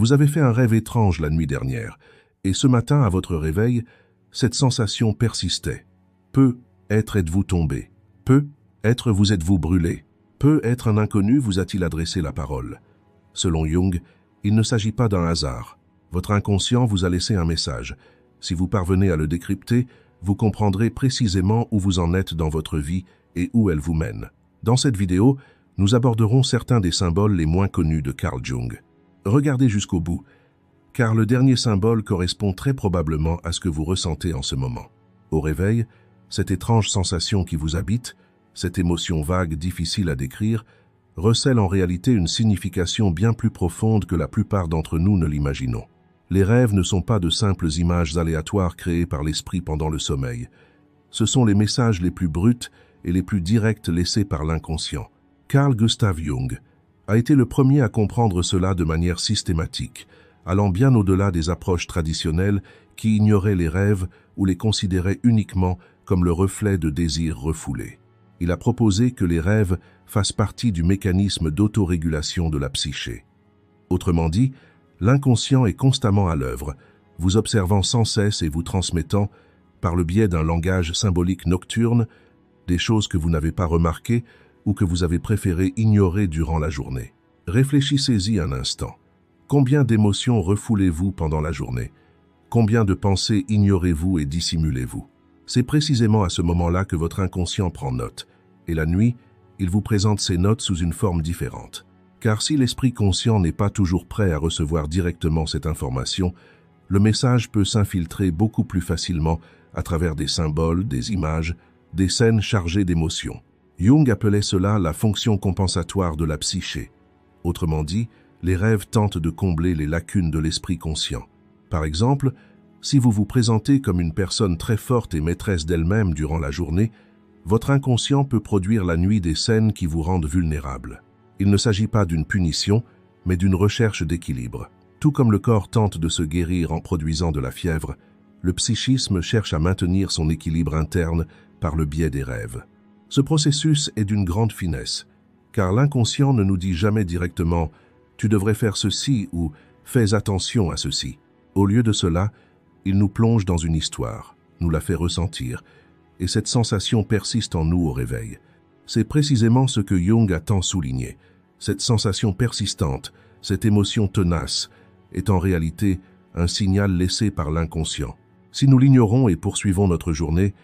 Vous avez fait un rêve étrange la nuit dernière, et ce matin, à votre réveil, cette sensation persistait. Peut-être êtes-vous tombé. Peut-être vous êtes-vous brûlé. Peut-être un inconnu vous a-t-il adressé la parole. Selon Jung, il ne s'agit pas d'un hasard. Votre inconscient vous a laissé un message. Si vous parvenez à le décrypter, vous comprendrez précisément où vous en êtes dans votre vie et où elle vous mène. Dans cette vidéo, nous aborderons certains des symboles les moins connus de Carl Jung. Regardez jusqu'au bout, car le dernier symbole correspond très probablement à ce que vous ressentez en ce moment. Au réveil, cette étrange sensation qui vous habite, cette émotion vague difficile à décrire, recèle en réalité une signification bien plus profonde que la plupart d'entre nous ne l'imaginons. Les rêves ne sont pas de simples images aléatoires créées par l'esprit pendant le sommeil. Ce sont les messages les plus bruts et les plus directs laissés par l'inconscient. Carl Gustav Jung a été le premier à comprendre cela de manière systématique, allant bien au-delà des approches traditionnelles qui ignoraient les rêves ou les considéraient uniquement comme le reflet de désirs refoulés. Il a proposé que les rêves fassent partie du mécanisme d'autorégulation de la psyché. Autrement dit, l'inconscient est constamment à l'œuvre, vous observant sans cesse et vous transmettant, par le biais d'un langage symbolique nocturne, des choses que vous n'avez pas remarquées ou que vous avez préféré ignorer durant la journée. Réfléchissez-y un instant. Combien d'émotions refoulez-vous pendant la journée? Combien de pensées ignorez-vous et dissimulez-vous? C'est précisément à ce moment-là que votre inconscient prend note, et la nuit, il vous présente ces notes sous une forme différente. Car si l'esprit conscient n'est pas toujours prêt à recevoir directement cette information, le message peut s'infiltrer beaucoup plus facilement à travers des symboles, des images, des scènes chargées d'émotions. Jung appelait cela la fonction compensatoire de la psyché. Autrement dit, les rêves tentent de combler les lacunes de l'esprit conscient. Par exemple, si vous vous présentez comme une personne très forte et maîtresse d'elle-même durant la journée, votre inconscient peut produire la nuit des scènes qui vous rendent vulnérable. Il ne s'agit pas d'une punition, mais d'une recherche d'équilibre. Tout comme le corps tente de se guérir en produisant de la fièvre, le psychisme cherche à maintenir son équilibre interne par le biais des rêves. Ce processus est d'une grande finesse, car l'inconscient ne nous dit jamais directement « tu devrais faire ceci » ou « fais attention à ceci ». Au lieu de cela, il nous plonge dans une histoire, nous la fait ressentir, et cette sensation persiste en nous au réveil. C'est précisément ce que Jung a tant souligné. Cette sensation persistante, cette émotion tenace, est en réalité un signal laissé par l'inconscient. Si nous l'ignorons et poursuivons notre journée,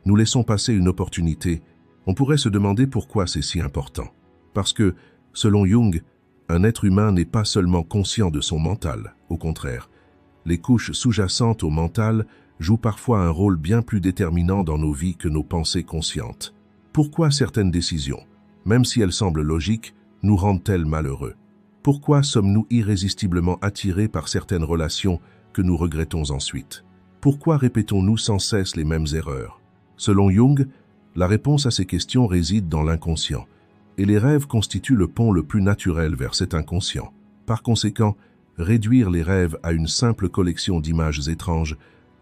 nous laissons passer une opportunité. On pourrait se demander pourquoi c'est si important. Parce que, selon Jung, un être humain n'est pas seulement conscient de son mental, au contraire. Les couches sous-jacentes au mental jouent parfois un rôle bien plus déterminant dans nos vies que nos pensées conscientes. Pourquoi certaines décisions, même si elles semblent logiques, nous rendent-elles malheureux? Pourquoi sommes-nous irrésistiblement attirés par certaines relations que nous regrettons ensuite? Pourquoi répétons-nous sans cesse les mêmes erreurs? Selon Jung, la réponse à ces questions réside dans l'inconscient, et les rêves constituent le pont le plus naturel vers cet inconscient. Par conséquent, réduire les rêves à une simple collection d'images étranges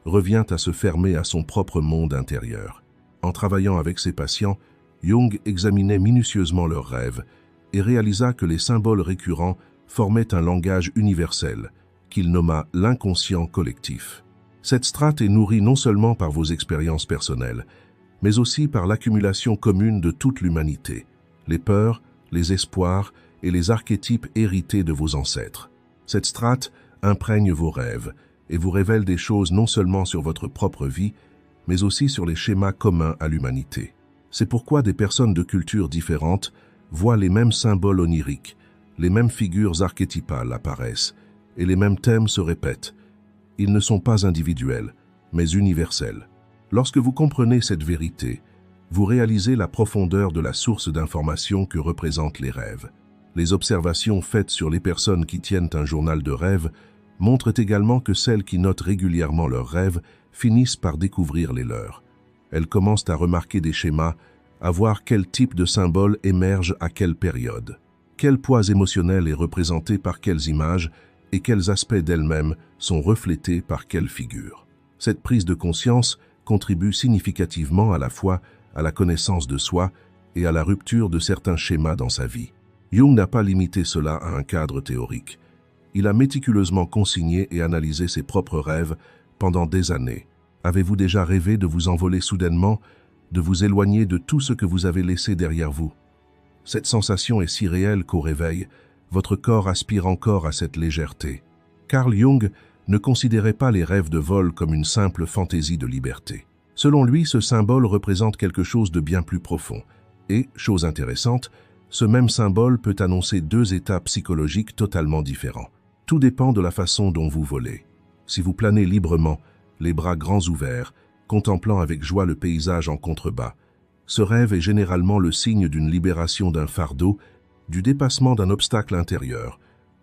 revient à se fermer à son propre monde intérieur. En travaillant avec ses patients, Jung examinait minutieusement leurs rêves et réalisa que les symboles récurrents formaient un langage universel, qu'il nomma l'inconscient collectif. Cette strate est nourrie non seulement par vos expériences personnelles, mais aussi par l'accumulation commune de toute l'humanité, les peurs, les espoirs et les archétypes hérités de vos ancêtres. Cette strate imprègne vos rêves et vous révèle des choses non seulement sur votre propre vie, mais aussi sur les schémas communs à l'humanité. C'est pourquoi des personnes de cultures différentes voient les mêmes symboles oniriques, les mêmes figures archétypales apparaissent, et les mêmes thèmes se répètent. Ils ne sont pas individuels, mais universels. Lorsque vous comprenez cette vérité, vous réalisez la profondeur de la source d'information que représentent les rêves. Les observations faites sur les personnes qui tiennent un journal de rêves montrent également que celles qui notent régulièrement leurs rêves finissent par découvrir les leurs. Elles commencent à remarquer des schémas, à voir quel type de symbole émerge à quelle période, quel poids émotionnel est représenté par quelles images et quels aspects d'elles-mêmes sont reflétés par quelles figures. Cette prise de conscience contribue significativement à la fois à la connaissance de soi et à la rupture de certains schémas dans sa vie. Jung n'a pas limité cela à un cadre théorique. Il a méticuleusement consigné et analysé ses propres rêves pendant des années. Avez-vous déjà rêvé de vous envoler soudainement, de vous éloigner de tout ce que vous avez laissé derrière vous? Cette sensation est si réelle qu'au réveil, votre corps aspire encore à cette légèreté. Carl Jung ne considérait pas les rêves de vol comme une simple fantaisie de liberté. Selon lui, ce symbole représente quelque chose de bien plus profond. Et, chose intéressante, ce même symbole peut annoncer deux états psychologiques totalement différents. Tout dépend de la façon dont vous volez. Si vous planez librement, les bras grands ouverts, contemplant avec joie le paysage en contrebas, ce rêve est généralement le signe d'une libération d'un fardeau, du dépassement d'un obstacle intérieur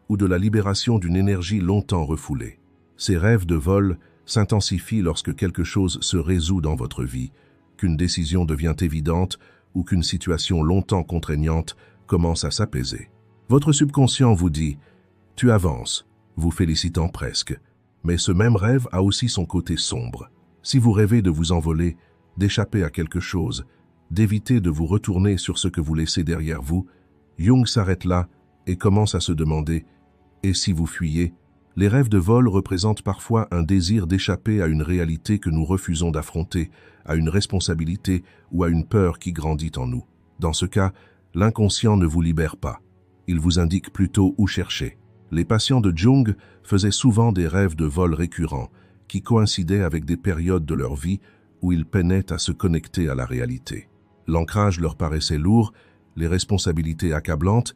ou de la libération d'une énergie longtemps refoulée. Ces rêves de vol s'intensifient lorsque quelque chose se résout dans votre vie, qu'une décision devient évidente ou qu'une situation longtemps contraignante commence à s'apaiser. Votre subconscient vous dit « tu avances », vous félicitant presque. Mais ce même rêve a aussi son côté sombre. Si vous rêvez de vous envoler, d'échapper à quelque chose, d'éviter de vous retourner sur ce que vous laissez derrière vous, Jung s'arrête là et commence à se demander « et si vous fuyez ?» Les rêves de vol représentent parfois un désir d'échapper à une réalité que nous refusons d'affronter, à une responsabilité ou à une peur qui grandit en nous. Dans ce cas, l'inconscient ne vous libère pas. Il vous indique plutôt où chercher. Les patients de Jung faisaient souvent des rêves de vol récurrents, qui coïncidaient avec des périodes de leur vie où ils peinaient à se connecter à la réalité. L'ancrage leur paraissait lourd, les responsabilités accablantes,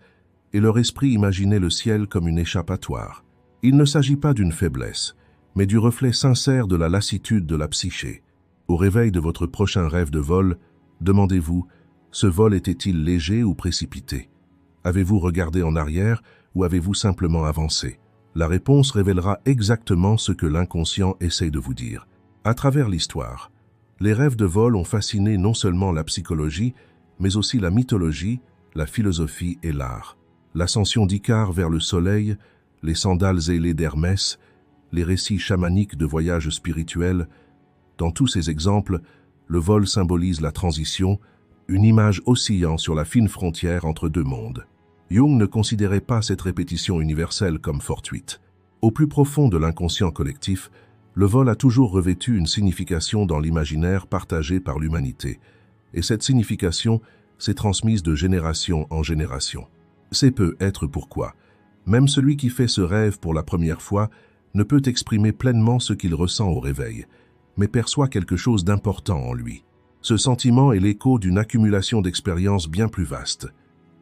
et leur esprit imaginait le ciel comme une échappatoire. Il ne s'agit pas d'une faiblesse, mais du reflet sincère de la lassitude de la psyché. Au réveil de votre prochain rêve de vol, demandez-vous, ce vol était-il léger ou précipité? Avez-vous regardé en arrière ou avez-vous simplement avancé? La réponse révélera exactement ce que l'inconscient essaie de vous dire. À travers l'histoire, les rêves de vol ont fasciné non seulement la psychologie, mais aussi la mythologie, la philosophie et l'art. L'ascension d'Icare vers le soleil, les sandales ailées d'Hermès, les récits chamaniques de voyages spirituels. Dans tous ces exemples, le vol symbolise la transition, une image oscillant sur la fine frontière entre deux mondes. Jung ne considérait pas cette répétition universelle comme fortuite. Au plus profond de l'inconscient collectif, le vol a toujours revêtu une signification dans l'imaginaire partagé par l'humanité, et cette signification s'est transmise de génération en génération. C'est peut-être pourquoi même celui qui fait ce rêve pour la première fois ne peut exprimer pleinement ce qu'il ressent au réveil, mais perçoit quelque chose d'important en lui. Ce sentiment est l'écho d'une accumulation d'expériences bien plus vaste.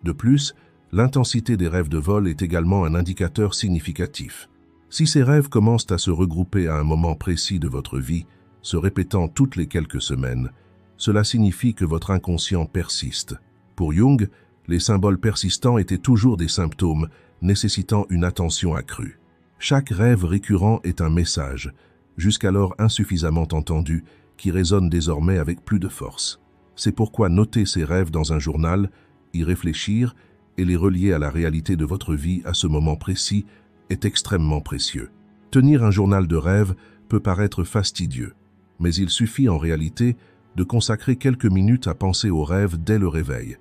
De plus, l'intensité des rêves de vol est également un indicateur significatif. Si ces rêves commencent à se regrouper à un moment précis de votre vie, se répétant toutes les quelques semaines, cela signifie que votre inconscient persiste. Pour Jung, les symboles persistants étaient toujours des symptômes nécessitant une attention accrue. Chaque rêve récurrent est un message, jusqu'alors insuffisamment entendu, qui résonne désormais avec plus de force. C'est pourquoi noter ces rêves dans un journal, y réfléchir et les relier à la réalité de votre vie à ce moment précis est extrêmement précieux. Tenir un journal de rêves peut paraître fastidieux, mais il suffit en réalité de consacrer quelques minutes à penser aux rêves dès le réveil,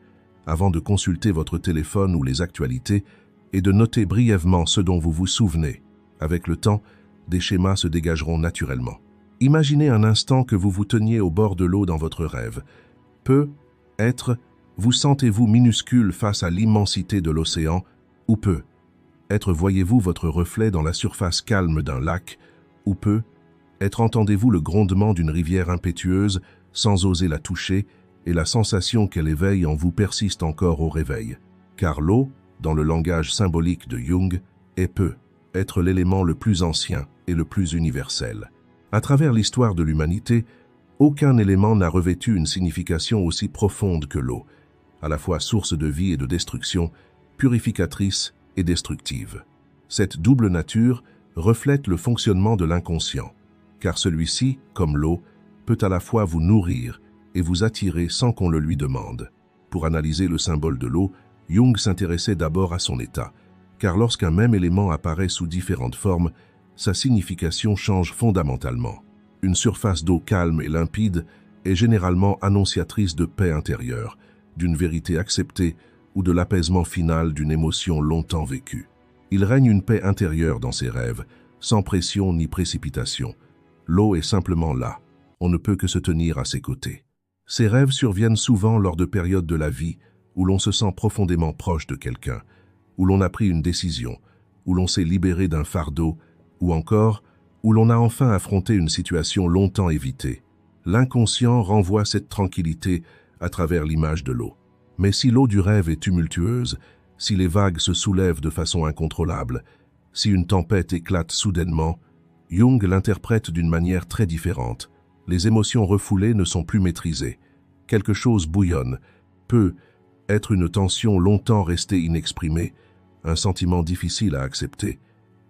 avant de consulter votre téléphone ou les actualités, et de noter brièvement ce dont vous vous souvenez. Avec le temps, des schémas se dégageront naturellement. Imaginez un instant que vous vous teniez au bord de l'eau dans votre rêve. Peut-être vous sentez-vous minuscule face à l'immensité de l'océan, ou peut-être voyez-vous votre reflet dans la surface calme d'un lac, ou peut-être entendez-vous le grondement d'une rivière impétueuse sans oser la toucher, et la sensation qu'elle éveille en vous persiste encore au réveil. Car l'eau, dans le langage symbolique de Jung, peut-être l'élément le plus ancien et le plus universel. À travers l'histoire de l'humanité, aucun élément n'a revêtu une signification aussi profonde que l'eau, à la fois source de vie et de destruction, purificatrice et destructive. Cette double nature reflète le fonctionnement de l'inconscient, car celui-ci, comme l'eau, peut à la fois vous nourrir et vous attirer sans qu'on le lui demande. Pour analyser le symbole de l'eau, Jung s'intéressait d'abord à son état, car lorsqu'un même élément apparaît sous différentes formes, sa signification change fondamentalement. Une surface d'eau calme et limpide est généralement annonciatrice de paix intérieure, d'une vérité acceptée ou de l'apaisement final d'une émotion longtemps vécue. Il règne une paix intérieure dans ces rêves, sans pression ni précipitation. Lo est simplement là. On ne peut que se tenir à ses côtés. Ces rêves surviennent souvent lors de périodes de la vie où l'on se sent profondément proche de quelqu'un, où l'on a pris une décision, où l'on s'est libéré d'un fardeau, ou encore où l'on a enfin affronté une situation longtemps évitée. L'inconscient renvoie cette tranquillité à travers l'image de l'eau. Mais si l'eau du rêve est tumultueuse, si les vagues se soulèvent de façon incontrôlable, si une tempête éclate soudainement, Jung l'interprète d'une manière très différente. Les émotions refoulées ne sont plus maîtrisées. Quelque chose bouillonne, peut être une tension longtemps restée inexprimée, un sentiment difficile à accepter,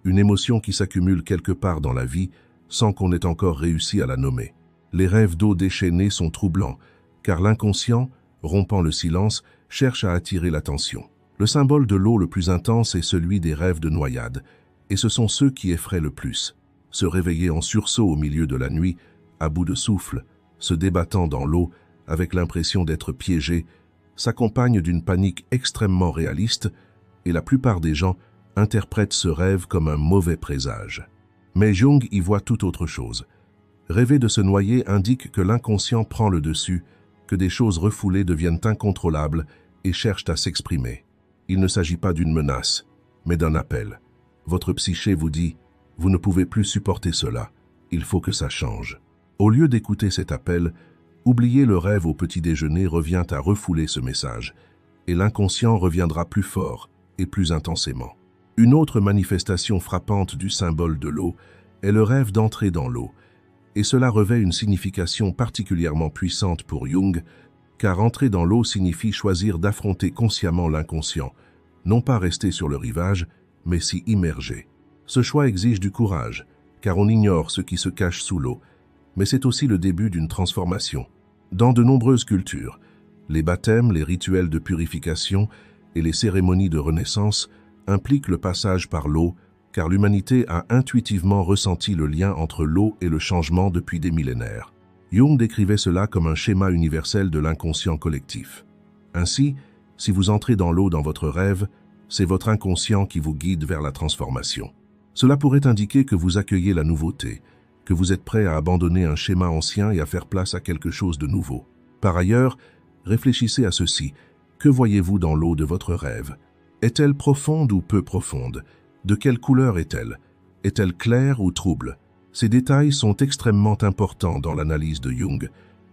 une émotion qui s'accumule quelque part dans la vie sans qu'on ait encore réussi à la nommer. Les rêves d'eau déchaînée sont troublants, car l'inconscient, rompant le silence, cherche à attirer l'attention. Le symbole de l'eau le plus intense est celui des rêves de noyade, et ce sont ceux qui effraient le plus. Se réveiller en sursaut au milieu de la nuit, à bout de souffle, se débattant dans l'eau, avec l'impression d'être piégé, s'accompagne d'une panique extrêmement réaliste, et la plupart des gens interprètent ce rêve comme un mauvais présage. Mais Jung y voit tout autre chose. Rêver de se noyer indique que l'inconscient prend le dessus, que des choses refoulées deviennent incontrôlables et cherchent à s'exprimer. Il ne s'agit pas d'une menace, mais d'un appel. Votre psyché vous dit « Vous ne pouvez plus supporter cela, il faut que ça change ». Au lieu d'écouter cet appel, oublier le rêve au petit déjeuner revient à refouler ce message, et l'inconscient reviendra plus fort et plus intensément. Une autre manifestation frappante du symbole de l'eau est le rêve d'entrer dans l'eau, et cela revêt une signification particulièrement puissante pour Jung, car entrer dans l'eau signifie choisir d'affronter consciemment l'inconscient, non pas rester sur le rivage, mais s'y immerger. Ce choix exige du courage, car on ignore ce qui se cache sous l'eau, mais c'est aussi le début d'une transformation. Dans de nombreuses cultures, les baptêmes, les rituels de purification et les cérémonies de renaissance impliquent le passage par l'eau, car l'humanité a intuitivement ressenti le lien entre l'eau et le changement depuis des millénaires. Jung décrivait cela comme un schéma universel de l'inconscient collectif. Ainsi, si vous entrez dans l'eau dans votre rêve, c'est votre inconscient qui vous guide vers la transformation. Cela pourrait indiquer que vous accueillez la nouveauté, que vous êtes prêt à abandonner un schéma ancien et à faire place à quelque chose de nouveau. Par ailleurs, réfléchissez à ceci. Que voyez-vous dans l'eau de votre rêve? Est-elle profonde ou peu profonde? De quelle couleur est-elle? Est-elle claire ou trouble? Ces détails sont extrêmement importants dans l'analyse de Jung,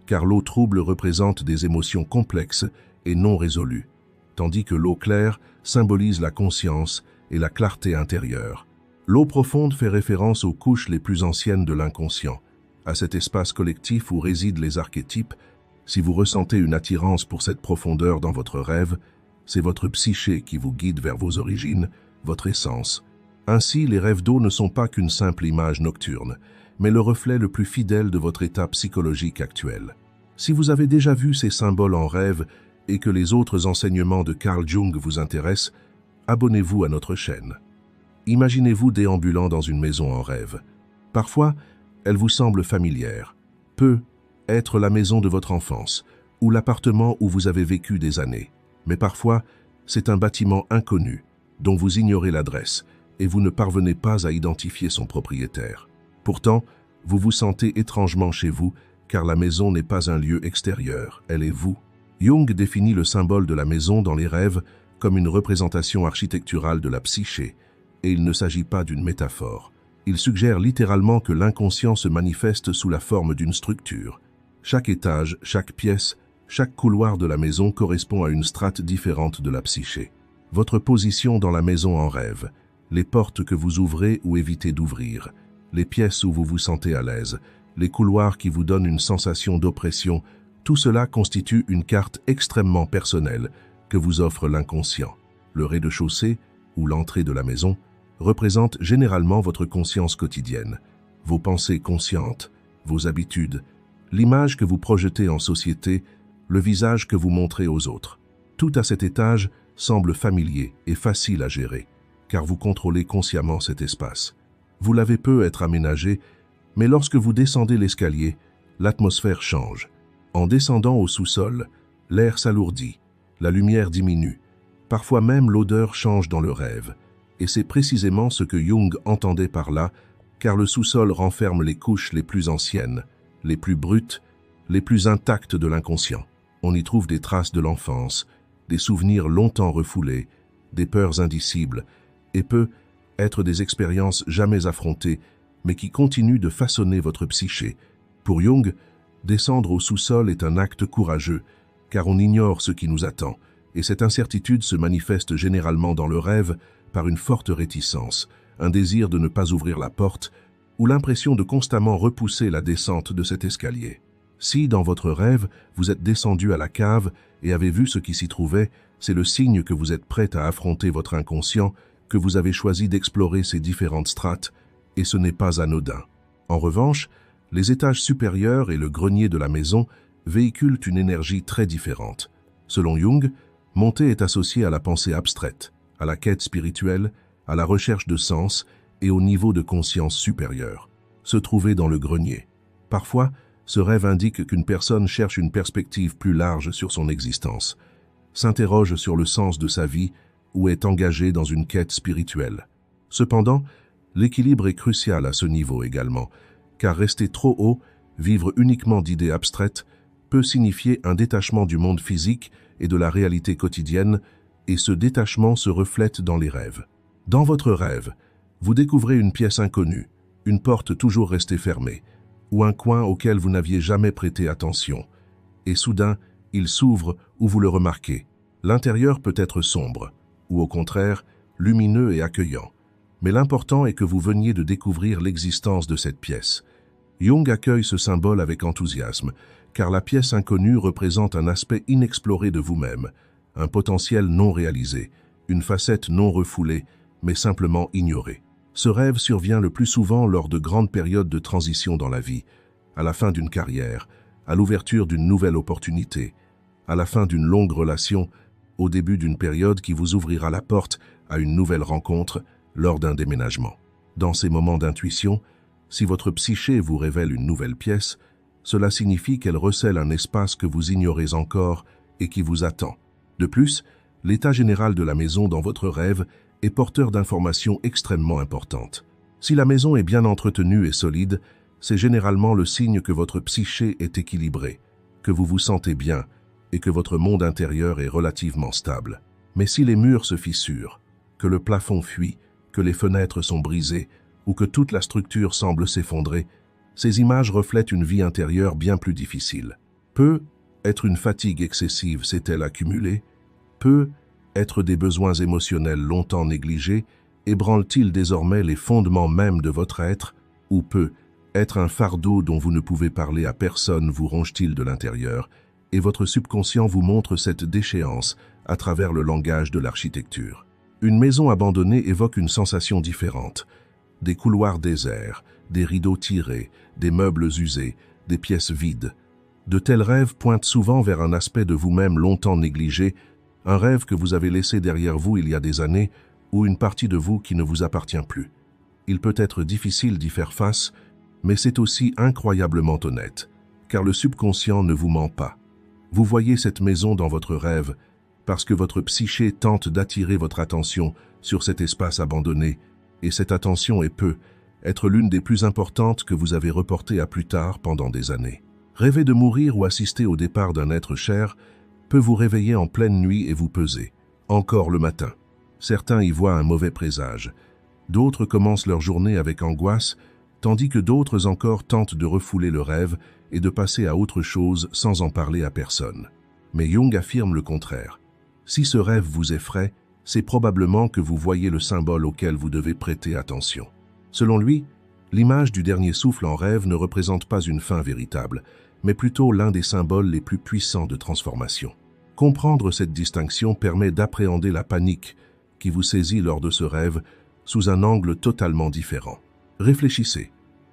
car l'eau trouble représente des émotions complexes et non résolues, tandis que l'eau claire symbolise la conscience et la clarté intérieure. L'eau profonde fait référence aux couches les plus anciennes de l'inconscient, à cet espace collectif où résident les archétypes. Si vous ressentez une attirance pour cette profondeur dans votre rêve, c'est votre psyché qui vous guide vers vos origines, votre essence. Ainsi, les rêves d'eau ne sont pas qu'une simple image nocturne, mais le reflet le plus fidèle de votre état psychologique actuel. Si vous avez déjà vu ces symboles en rêve et que les autres enseignements de Carl Jung vous intéressent, abonnez-vous à notre chaîne. Imaginez-vous déambulant dans une maison en rêve. Parfois, elle vous semble familière. Peut être la maison de votre enfance ou l'appartement où vous avez vécu des années. Mais parfois, c'est un bâtiment inconnu dont vous ignorez l'adresse et vous ne parvenez pas à identifier son propriétaire. Pourtant, vous vous sentez étrangement chez vous car la maison n'est pas un lieu extérieur, elle est vous. Jung définit le symbole de la maison dans les rêves comme une représentation architecturale de la psyché, et il ne s'agit pas d'une métaphore. Il suggère littéralement que l'inconscient se manifeste sous la forme d'une structure. Chaque étage, chaque pièce, chaque couloir de la maison correspond à une strate différente de la psyché. Votre position dans la maison en rêve, les portes que vous ouvrez ou évitez d'ouvrir, les pièces où vous vous sentez à l'aise, les couloirs qui vous donnent une sensation d'oppression, tout cela constitue une carte extrêmement personnelle que vous offre l'inconscient. Le rez-de-chaussée, ou l'entrée de la maison, représente généralement votre conscience quotidienne, vos pensées conscientes, vos habitudes, l'image que vous projetez en société, le visage que vous montrez aux autres. Tout à cet étage semble familier et facile à gérer, car vous contrôlez consciemment cet espace. Vous l'avez peu être aménagé, mais lorsque vous descendez l'escalier, l'atmosphère change. En descendant au sous-sol, l'air s'alourdit, la lumière diminue, parfois même l'odeur change dans le rêve. Et c'est précisément ce que Jung entendait par là, car le sous-sol renferme les couches les plus anciennes, les plus brutes, les plus intactes de l'inconscient. On y trouve des traces de l'enfance, des souvenirs longtemps refoulés, des peurs indicibles, et peut être des expériences jamais affrontées, mais qui continuent de façonner votre psyché. Pour Jung, descendre au sous-sol est un acte courageux, car on ignore ce qui nous attend, et cette incertitude se manifeste généralement dans le rêve par une forte réticence, un désir de ne pas ouvrir la porte, ou l'impression de constamment repousser la descente de cet escalier. Si, dans votre rêve, vous êtes descendu à la cave et avez vu ce qui s'y trouvait, c'est le signe que vous êtes prêt à affronter votre inconscient, que vous avez choisi d'explorer ces différentes strates, et ce n'est pas anodin. En revanche, les étages supérieurs et le grenier de la maison véhiculent une énergie très différente. Selon Jung, monter est associé à la pensée abstraite, à la quête spirituelle, à la recherche de sens et au niveau de conscience supérieur. Se trouver dans le grenier. Parfois, ce rêve indique qu'une personne cherche une perspective plus large sur son existence, s'interroge sur le sens de sa vie ou est engagée dans une quête spirituelle. Cependant, l'équilibre est crucial à ce niveau également, car rester trop haut, vivre uniquement d'idées abstraites, peut signifier un détachement du monde physique et de la réalité quotidienne, et ce détachement se reflète dans les rêves. Dans votre rêve, vous découvrez une pièce inconnue, une porte toujours restée fermée, ou un coin auquel vous n'aviez jamais prêté attention. Et soudain, il s'ouvre ou vous le remarquez. L'intérieur peut être sombre, ou au contraire, lumineux et accueillant. Mais l'important est que vous veniez de découvrir l'existence de cette pièce. Jung accueille ce symbole avec enthousiasme, car la pièce inconnue représente un aspect inexploré de vous-même, un potentiel non réalisé, une facette non refoulée, mais simplement ignorée. Ce rêve survient le plus souvent lors de grandes périodes de transition dans la vie, à la fin d'une carrière, à l'ouverture d'une nouvelle opportunité, à la fin d'une longue relation, au début d'une période qui vous ouvrira la porte à une nouvelle rencontre lors d'un déménagement. Dans ces moments d'intuition, si votre psyché vous révèle une nouvelle pièce, cela signifie qu'elle recèle un espace que vous ignorez encore et qui vous attend. De plus, l'état général de la maison dans votre rêve est porteur d'informations extrêmement importantes. Si la maison est bien entretenue et solide, c'est généralement le signe que votre psyché est équilibrée, que vous vous sentez bien et que votre monde intérieur est relativement stable. Mais si les murs se fissurent, que le plafond fuit, que les fenêtres sont brisées ou que toute la structure semble s'effondrer, ces images reflètent une vie intérieure bien plus difficile. Peut être une fatigue excessive s'est-elle accumulée? Peut être des besoins émotionnels longtemps négligés ébranle-t-il désormais les fondements mêmes de votre être? Ou peut être un fardeau dont vous ne pouvez parler à personne vous ronge-t-il de l'intérieur? Et votre subconscient vous montre cette déchéance à travers le langage de l'architecture. Une maison abandonnée évoque une sensation différente. Des couloirs déserts, des rideaux tirés, des meubles usés, des pièces vides. De tels rêves pointent souvent vers un aspect de vous-même longtemps négligé, un rêve que vous avez laissé derrière vous il y a des années, ou une partie de vous qui ne vous appartient plus. Il peut être difficile d'y faire face, mais c'est aussi incroyablement honnête, car le subconscient ne vous ment pas. Vous voyez cette maison dans votre rêve, parce que votre psyché tente d'attirer votre attention sur cet espace abandonné, et cette attention peut être l'une des plus importantes que vous avez reportées à plus tard pendant des années. Rêver de mourir ou assister au départ d'un être cher peut vous réveiller en pleine nuit et vous peser, encore le matin. Certains y voient un mauvais présage, d'autres commencent leur journée avec angoisse, tandis que d'autres encore tentent de refouler le rêve et de passer à autre chose sans en parler à personne. Mais Jung affirme le contraire. Si ce rêve vous effraie, c'est probablement que vous voyez le symbole auquel vous devez prêter attention. Selon lui, l'image du dernier souffle en rêve ne représente pas une fin véritable, mais plutôt l'un des symboles les plus puissants de transformation. Comprendre cette distinction permet d'appréhender la panique qui vous saisit lors de ce rêve sous un angle totalement différent. Réfléchissez.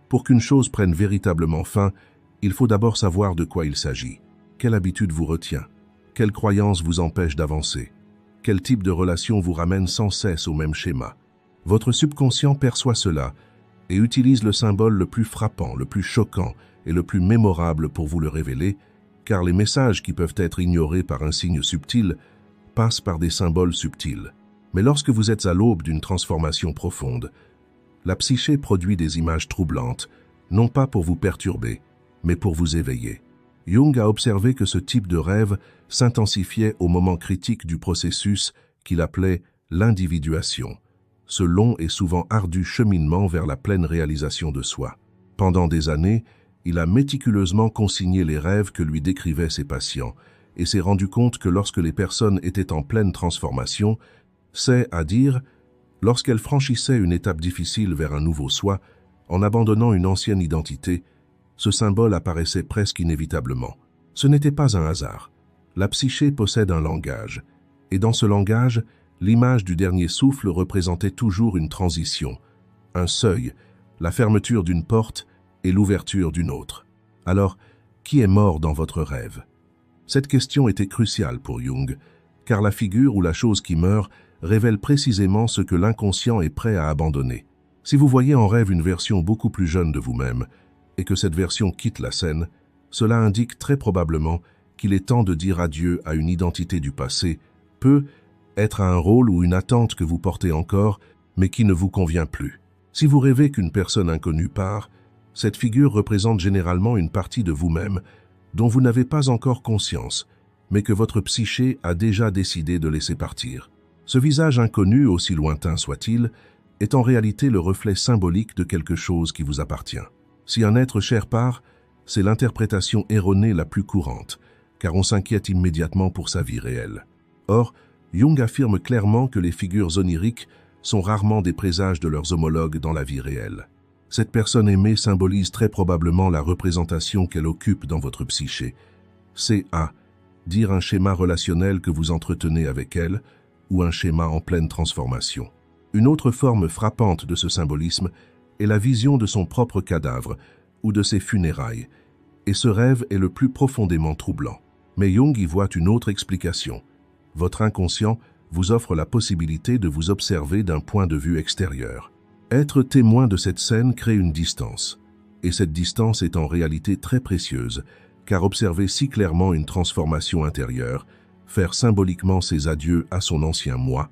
Pour qu'une chose prenne véritablement fin, il faut d'abord savoir de quoi il s'agit. Quelle habitude vous retient? Quelle croyance vous empêche d'avancer? Quel type de relation vous ramène sans cesse au même schéma? Votre subconscient perçoit cela et utilise le symbole le plus frappant, le plus choquant et le plus mémorable pour vous le révéler, car les messages qui peuvent être ignorés par un signe subtil passent par des symboles subtils. Mais lorsque vous êtes à l'aube d'une transformation profonde, la psyché produit des images troublantes, non pas pour vous perturber, mais pour vous éveiller. Jung a observé que ce type de rêve s'intensifiait au moment critique du processus qu'il appelait l'individuation, ce long et souvent ardu cheminement vers la pleine réalisation de soi. Pendant des années, il a méticuleusement consigné les rêves que lui décrivaient ses patients et s'est rendu compte que lorsque les personnes étaient en pleine transformation, c'est à dire, lorsqu'elles franchissaient une étape difficile vers un nouveau soi, en abandonnant une ancienne identité, ce symbole apparaissait presque inévitablement. Ce n'était pas un hasard. La psyché possède un langage, et dans ce langage, l'image du dernier souffle représentait toujours une transition, un seuil, la fermeture d'une porte et l'ouverture d'une autre. Alors, qui est mort dans votre rêve? Cette question était cruciale pour Jung, car la figure ou la chose qui meurt révèle précisément ce que l'inconscient est prêt à abandonner. Si vous voyez en rêve une version beaucoup plus jeune de vous-même, et que cette version quitte la scène, cela indique très probablement qu'il est temps de dire adieu à une identité du passé, peut être un rôle ou une attente que vous portez encore, mais qui ne vous convient plus. Si vous rêvez qu'une personne inconnue part, cette figure représente généralement une partie de vous-même dont vous n'avez pas encore conscience, mais que votre psyché a déjà décidé de laisser partir. Ce visage inconnu, aussi lointain soit-il, est en réalité le reflet symbolique de quelque chose qui vous appartient. Si un être cher part, c'est l'interprétation erronée la plus courante, car on s'inquiète immédiatement pour sa vie réelle. Or, Jung affirme clairement que les figures oniriques sont rarement des présages de leurs homologues dans la vie réelle. Cette personne aimée symbolise très probablement la représentation qu'elle occupe dans votre psyché. C'est dire un schéma relationnel que vous entretenez avec elle, ou un schéma en pleine transformation. Une autre forme frappante de ce symbolisme est la vision de son propre cadavre ou de ses funérailles, et ce rêve est le plus profondément troublant. Mais Jung y voit une autre explication. Votre inconscient vous offre la possibilité de vous observer d'un point de vue extérieur. Être témoin de cette scène crée une distance, et cette distance est en réalité très précieuse, car observer si clairement une transformation intérieure, faire symboliquement ses adieux à son ancien moi,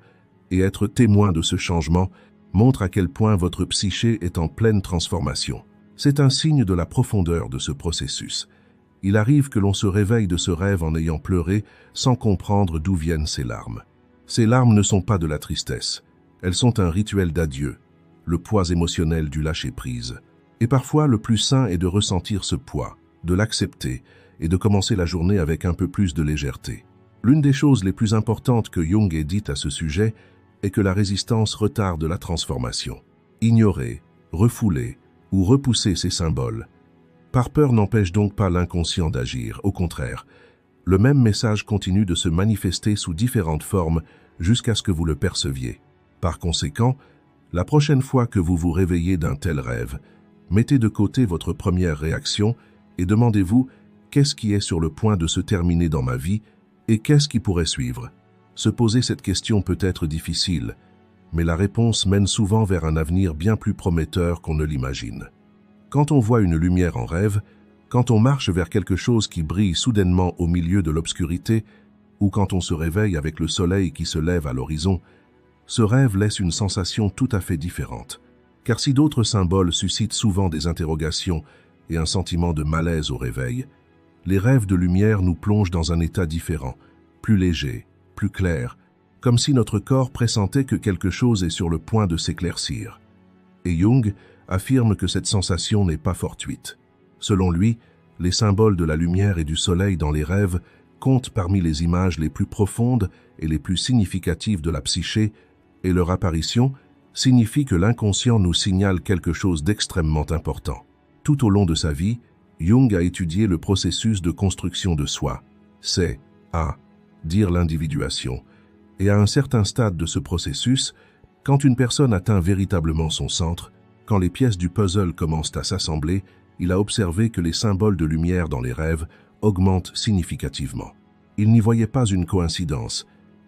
et être témoin de ce changement montre à quel point votre psyché est en pleine transformation. C'est un signe de la profondeur de ce processus. Il arrive que l'on se réveille de ce rêve en ayant pleuré sans comprendre d'où viennent ces larmes. Ces larmes ne sont pas de la tristesse, elles sont un rituel d'adieu, le poids émotionnel du lâcher-prise. Et parfois, le plus sain est de ressentir ce poids, de l'accepter et de commencer la journée avec un peu plus de légèreté. L'une des choses les plus importantes que Jung ait dites à ce sujet est que la résistance retarde la transformation. Ignorer, refouler ou repousser ces symboles, par peur n'empêche donc pas l'inconscient d'agir, au contraire. Le même message continue de se manifester sous différentes formes jusqu'à ce que vous le perceviez. Par conséquent, la prochaine fois que vous vous réveillez d'un tel rêve, mettez de côté votre première réaction et demandez-vous qu'est-ce qui est sur le point de se terminer dans ma vie et qu'est-ce qui pourrait suivre. Se poser cette question peut être difficile, mais la réponse mène souvent vers un avenir bien plus prometteur qu'on ne l'imagine. Quand on voit une lumière en rêve, quand on marche vers quelque chose qui brille soudainement au milieu de l'obscurité, ou quand on se réveille avec le soleil qui se lève à l'horizon, ce rêve laisse une sensation tout à fait différente. Car si d'autres symboles suscitent souvent des interrogations et un sentiment de malaise au réveil, les rêves de lumière nous plongent dans un état différent, plus léger, plus clair, comme si notre corps pressentait que quelque chose est sur le point de s'éclaircir. Et Jung affirme que cette sensation n'est pas fortuite. Selon lui, les symboles de la lumière et du soleil dans les rêves comptent parmi les images les plus profondes et les plus significatives de la psyché, et leur apparition signifie que l'inconscient nous signale quelque chose d'extrêmement important. Tout au long de sa vie, Jung a étudié le processus de construction de soi. C'est dire l'individuation. Et à un certain stade de ce processus, quand une personne atteint véritablement son centre, quand les pièces du puzzle commencent à s'assembler, il a observé que les symboles de lumière dans les rêves augmentent significativement. Il n'y voyait pas une coïncidence,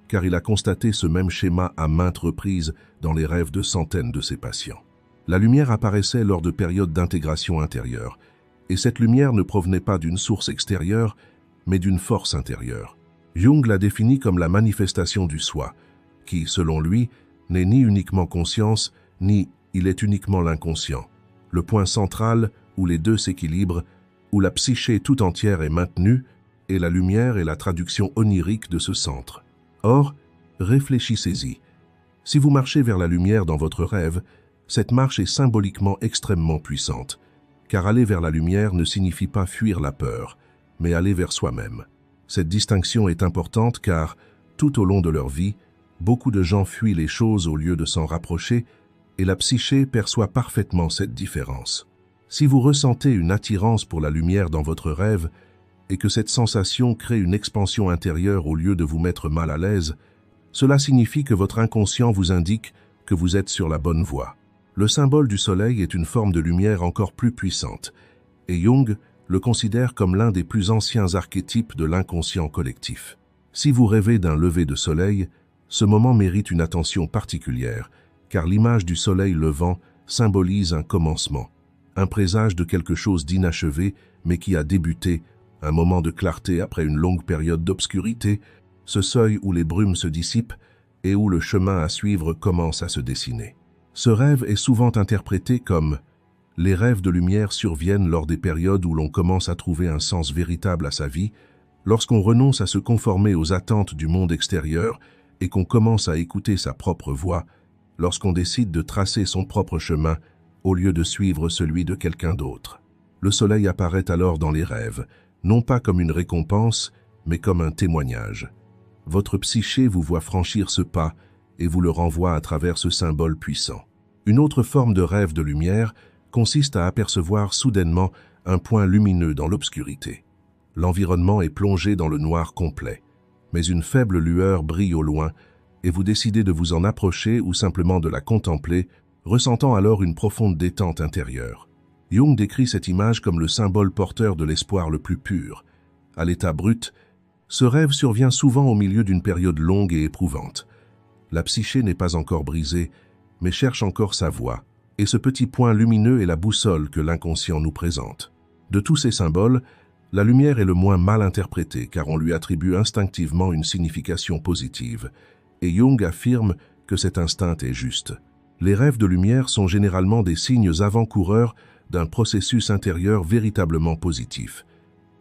car il a constaté ce même schéma à maintes reprises dans les rêves de centaines de ses patients. La lumière apparaissait lors de périodes d'intégration intérieure, et cette lumière ne provenait pas d'une source extérieure, mais d'une force intérieure. Jung l'a définie comme la manifestation du soi, qui, selon lui, n'est ni uniquement conscience, ni il est uniquement l'inconscient. Le point central où les deux s'équilibrent, où la psyché tout entière est maintenue, est la lumière et la traduction onirique de ce centre. Or, réfléchissez-y. Si vous marchez vers la lumière dans votre rêve, cette marche est symboliquement extrêmement puissante, car aller vers la lumière ne signifie pas fuir la peur, mais aller vers soi-même. Cette distinction est importante car, tout au long de leur vie, beaucoup de gens fuient les choses au lieu de s'en rapprocher, et la psyché perçoit parfaitement cette différence. Si vous ressentez une attirance pour la lumière dans votre rêve, et que cette sensation crée une expansion intérieure au lieu de vous mettre mal à l'aise, cela signifie que votre inconscient vous indique que vous êtes sur la bonne voie. Le symbole du soleil est une forme de lumière encore plus puissante, et Jung le considère comme l'un des plus anciens archétypes de l'inconscient collectif. Si vous rêvez d'un lever de soleil, ce moment mérite une attention particulière, car l'image du soleil levant symbolise un commencement, un présage de quelque chose d'inachevé, mais qui a débuté, un moment de clarté après une longue période d'obscurité, ce seuil où les brumes se dissipent et où le chemin à suivre commence à se dessiner. Ce rêve est souvent interprété comme « les rêves de lumière surviennent lors des périodes où l'on commence à trouver un sens véritable à sa vie, lorsqu'on renonce à se conformer aux attentes du monde extérieur et qu'on commence à écouter sa propre voix, lorsqu'on décide de tracer son propre chemin au lieu de suivre celui de quelqu'un d'autre. Le soleil apparaît alors dans les rêves, non pas comme une récompense, mais comme un témoignage. Votre psyché vous voit franchir ce pas et vous le renvoie à travers ce symbole puissant. Une autre forme de rêve de lumière consiste à apercevoir soudainement un point lumineux dans l'obscurité. L'environnement est plongé dans le noir complet, mais une faible lueur brille au loin et vous décidez de vous en approcher ou simplement de la contempler, ressentant alors une profonde détente intérieure. Jung décrit cette image comme le symbole porteur de l'espoir le plus pur. À l'état brut, ce rêve survient souvent au milieu d'une période longue et éprouvante. La psyché n'est pas encore brisée, mais cherche encore sa voie, et ce petit point lumineux est la boussole que l'inconscient nous présente. De tous ces symboles, la lumière est le moins mal interprétée car on lui attribue instinctivement une signification positive, et Jung affirme que cet instinct est juste. Les rêves de lumière sont généralement des signes avant-coureurs d'un processus intérieur véritablement positif.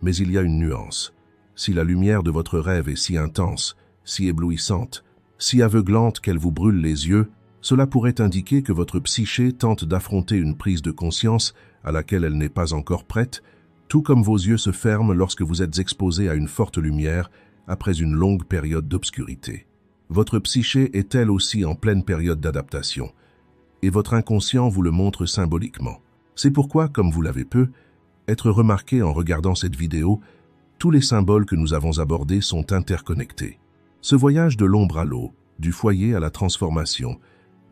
Mais il y a une nuance. Si la lumière de votre rêve est si intense, si éblouissante, si aveuglante qu'elle vous brûle les yeux, cela pourrait indiquer que votre psyché tente d'affronter une prise de conscience à laquelle elle n'est pas encore prête, tout comme vos yeux se ferment lorsque vous êtes exposé à une forte lumière après une longue période d'obscurité. Votre psyché est elle aussi en pleine période d'adaptation, et votre inconscient vous le montre symboliquement. C'est pourquoi, comme vous l'avez pu être remarqué en regardant cette vidéo, tous les symboles que nous avons abordés sont interconnectés. Ce voyage de l'ombre à l'eau, du foyer à la transformation,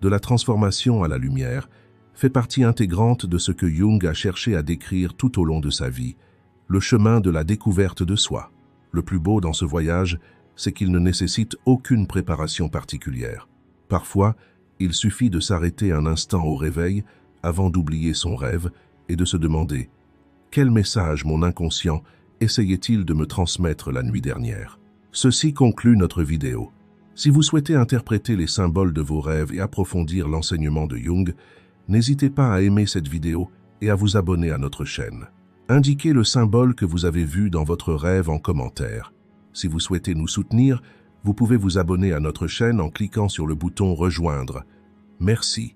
de la transformation à la lumière, fait partie intégrante de ce que Jung a cherché à décrire tout au long de sa vie, le chemin de la découverte de soi. Le plus beau dans ce voyage, c'est qu'il ne nécessite aucune préparation particulière. Parfois, il suffit de s'arrêter un instant au réveil avant d'oublier son rêve et de se demander « Quel message mon inconscient essayait-il de me transmettre la nuit dernière ?» Ceci conclut notre vidéo. Si vous souhaitez interpréter les symboles de vos rêves et approfondir l'enseignement de Jung, n'hésitez pas à aimer cette vidéo et à vous abonner à notre chaîne. Indiquez le symbole que vous avez vu dans votre rêve en commentaire. Si vous souhaitez nous soutenir, vous pouvez vous abonner à notre chaîne en cliquant sur le bouton « Rejoindre ». Merci.